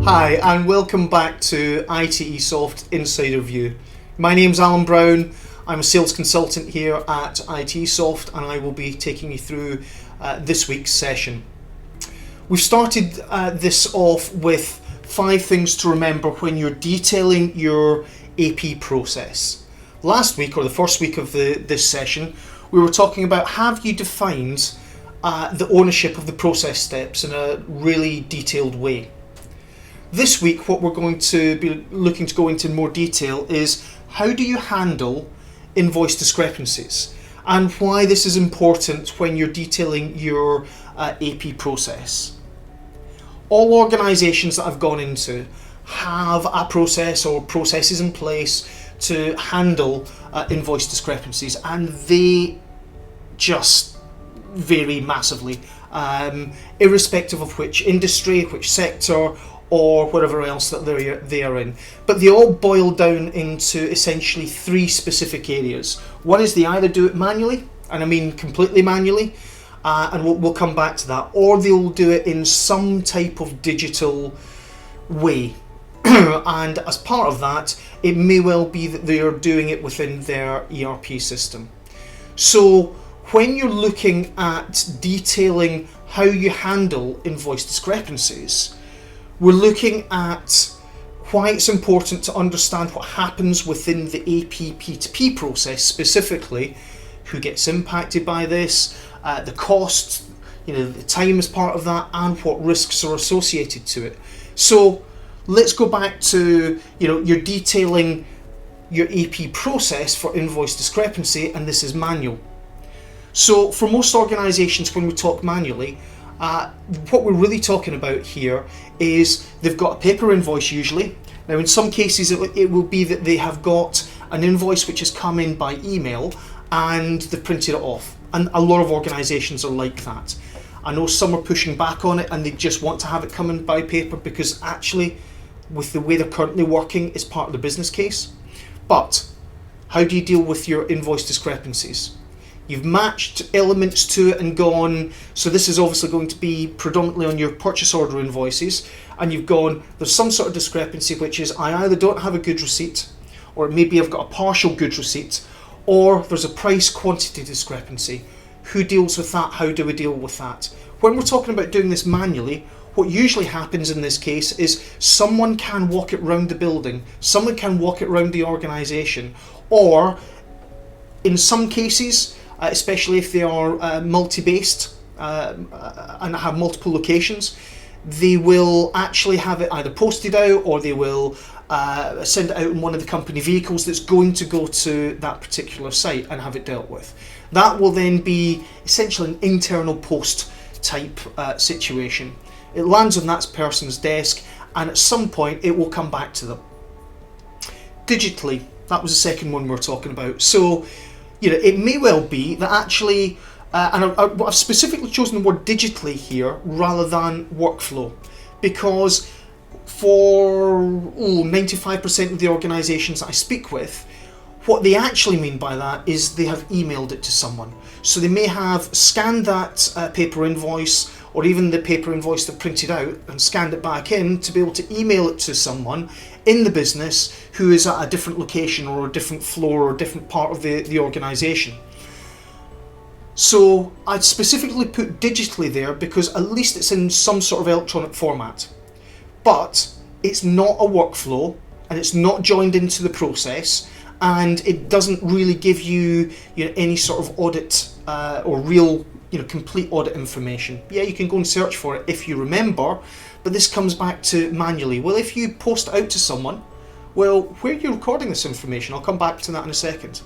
Hi and welcome back to ITESOFT Insider View. My name's Alan Brown. I'm a sales consultant here at ITESOFT and I will be taking you through this week's session. We've started this off with 5 things to remember when you're detailing your AP process. Last week, or the first week of this session, we were talking about have you defined the ownership of the process steps in a really detailed way. This week, what we're going to be looking to go into in more detail is how do you handle invoice discrepancies and why this is important when you're detailing your AP process. All organisations that I've gone into have a process or processes in place to handle invoice discrepancies, and they just vary massively, irrespective of which industry, which sector, or whatever else that they are in. But they all boil down into essentially 3 specific areas. One is they either do it manually, and I mean completely manually, and we'll come back to that, or they'll do it in some type of digital way. And as part of that, it may well be that they are doing it within their ERP system. So when you're looking at detailing how you handle invoice discrepancies, we're looking at why it's important to understand what happens within the AP P2P process, specifically who gets impacted by this, the costs, the time as part of that, and what risks are associated to it. So let's go back to, you're detailing your AP process for invoice discrepancy, and this is manual. So for most organisations, when we talk manually, what we're really talking about here is they've got a paper invoice usually. Now in some cases it will be that they have got an invoice which has come in by email and they've printed it off, and a lot of organisations are like that. I know some are pushing back on it and they just want to have it come in by paper because actually with the way they're currently working it's part of the business case. But how do you deal with your invoice discrepancies? You've matched elements to it and gone, so this is obviously going to be predominantly on your purchase order invoices, and you've gone, there's some sort of discrepancy which is I either don't have a goods receipt, or maybe I've got a partial goods receipt, or there's a price quantity discrepancy. Who deals with that? How do we deal with that? When we're talking about doing this manually, what usually happens in this case is someone can walk it round the building, someone can walk it round the organisation, or in some cases, especially if they are multi-based and have multiple locations, they will actually have it either posted out or they will send it out in one of the company vehicles that's going to go to that particular site and have it dealt with. That will then be essentially an internal post type situation. It lands on that person's desk and at some point it will come back to them. Digitally, that was the second one we're talking about. So it may well be that actually, and I've specifically chosen the word digitally here rather than workflow, because for 95% of the organisations that I speak with, what they actually mean by that is they have emailed it to someone. So they may have scanned that paper invoice, or even the paper invoice that printed out, and scanned it back in to be able to email it to someone in the business who is at a different location or a different floor or a different part of the organisation. So I'd specifically put digitally there because at least it's in some sort of electronic format. But it's not a workflow and it's not joined into the process, and it doesn't really give you, any sort of audit or real complete audit information. Yeah, you can go and search for it if you remember, but this comes back to manually. Well, if you post it out to someone, well, where are you recording this information? I'll come back to that in a second.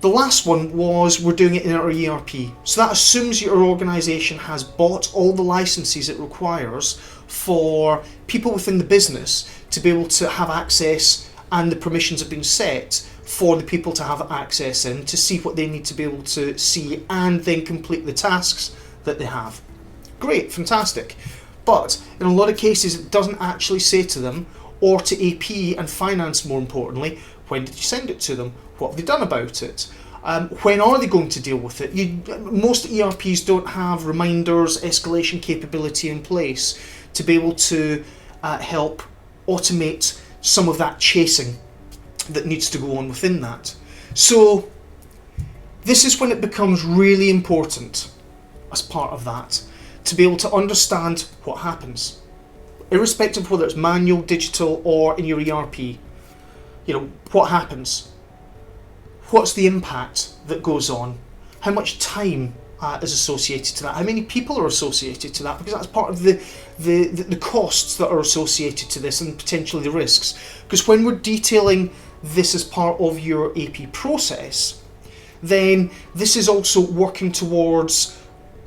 The last one was we're doing it in our ERP. So that assumes your organisation has bought all the licenses it requires for people within the business to be able to have access, and the permissions have been set for the people to have access in to see what they need to be able to see and then complete the tasks that they have. Great, fantastic. But in a lot of cases it doesn't actually say to them, or to AP and finance more importantly, when did you send it to them? What have they done about it? When are they going to deal with it? Most ERPs don't have reminders, escalation capability in place to be able to help automate some of that chasing that needs to go on within that. So this is when it becomes really important as part of that to be able to understand what happens, irrespective of whether it's manual, digital, or in your ERP. You know, what happens? What's the impact that goes on? How much time is associated to that? How many people are associated to that? Because that's part of the costs that are associated to this and potentially the risks. Because when we're detailing this as part of your AP process, then this is also working towards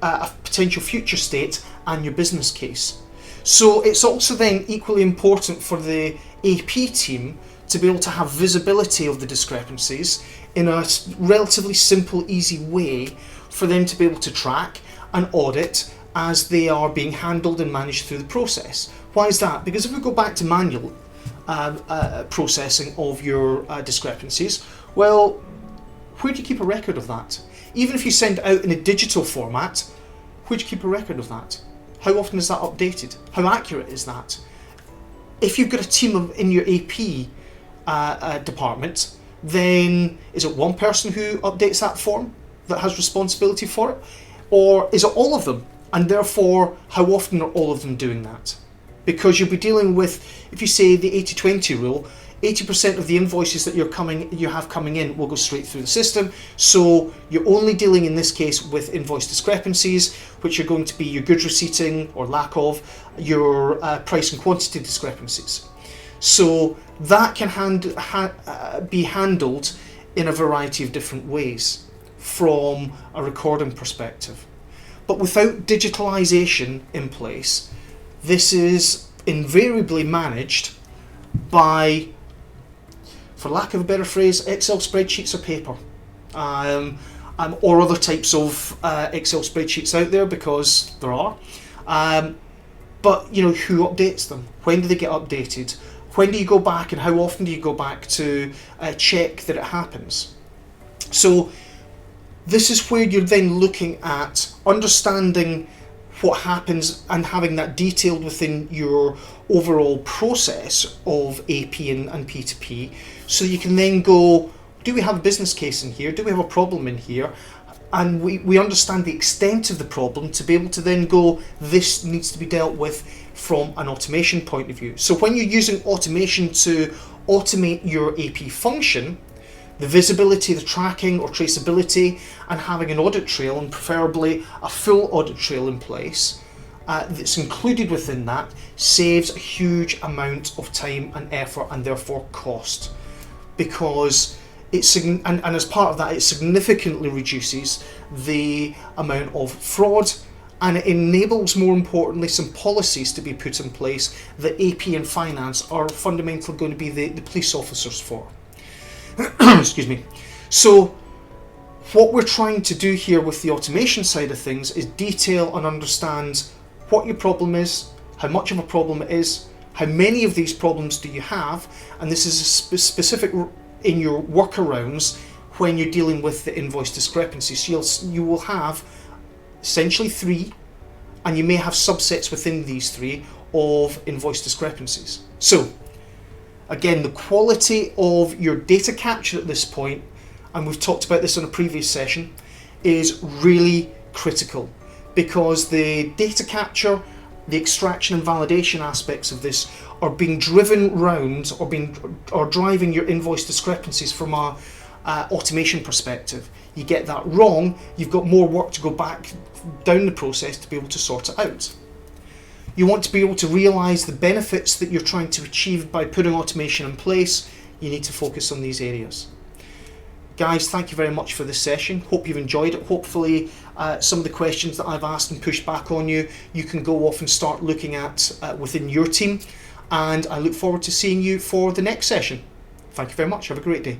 a potential future state and your business case. So it's also then equally important for the AP team to be able to have visibility of the discrepancies in a relatively simple, easy way for them to be able to track and audit as they are being handled and managed through the process. Why is that? Because if we go back to manual processing of your discrepancies, well, where do you keep a record of that? Even if you send it out in a digital format, where do you keep a record of that? How often is that updated? How accurate is that? If you've got a team in your AP department, then is it one person who updates that form that has responsibility for it? Or is it all of them? And therefore, how often are all of them doing that? Because you'll be dealing with, if you say the 80-20 rule, 80% of the invoices that you have coming in will go straight through the system. So you're only dealing in this case with invoice discrepancies, which are going to be your goods receipting or lack of, your price and quantity discrepancies. So that can be handled in a variety of different ways from a recording perspective. But without digitalisation in place, this is invariably managed by, for lack of a better phrase, Excel spreadsheets or paper, or other types of Excel spreadsheets out there, because there are. But you know, who updates them? When do they get updated? When do you go back, and how often do you go back to check that it happens? So this is where you're then looking at understanding what happens and having that detailed within your overall process of AP and P2P, so you can then go, do we have a business case in here? Do we have a problem in here? And we understand the extent of the problem to be able to then go, this needs to be dealt with from an automation point of view. So when you're using automation to automate your AP function, the visibility, the tracking or traceability, and having an audit trail, and preferably a full audit trail in place that's included within that, saves a huge amount of time and effort and therefore cost. Because and as part of that, it significantly reduces the amount of fraud, and it enables, more importantly, some policies to be put in place that AP and finance are fundamentally going to be the police officers for. Excuse me. So what we're trying to do here with the automation side of things is detail and understand what your problem is, how much of a problem it is, how many of these problems do you have, and this is a specific in your workarounds when you're dealing with the invoice discrepancies. So you will have essentially 3, and you may have subsets within these 3 of invoice discrepancies. So again, the quality of your data capture at this point, and we've talked about this in a previous session, is really critical, because the data capture, the extraction and validation aspects of this are being driven round or driving your invoice discrepancies from a automation perspective. You get that wrong, you've got more work to go back down the process to be able to sort it out. You want to be able to realise the benefits that you're trying to achieve by putting automation in place. You need to focus on these areas. Guys, thank you very much for this session. Hope you've enjoyed it. Hopefully some of the questions that I've asked and pushed back on you, you can go off and start looking at within your team. And I look forward to seeing you for the next session. Thank you very much. Have a great day.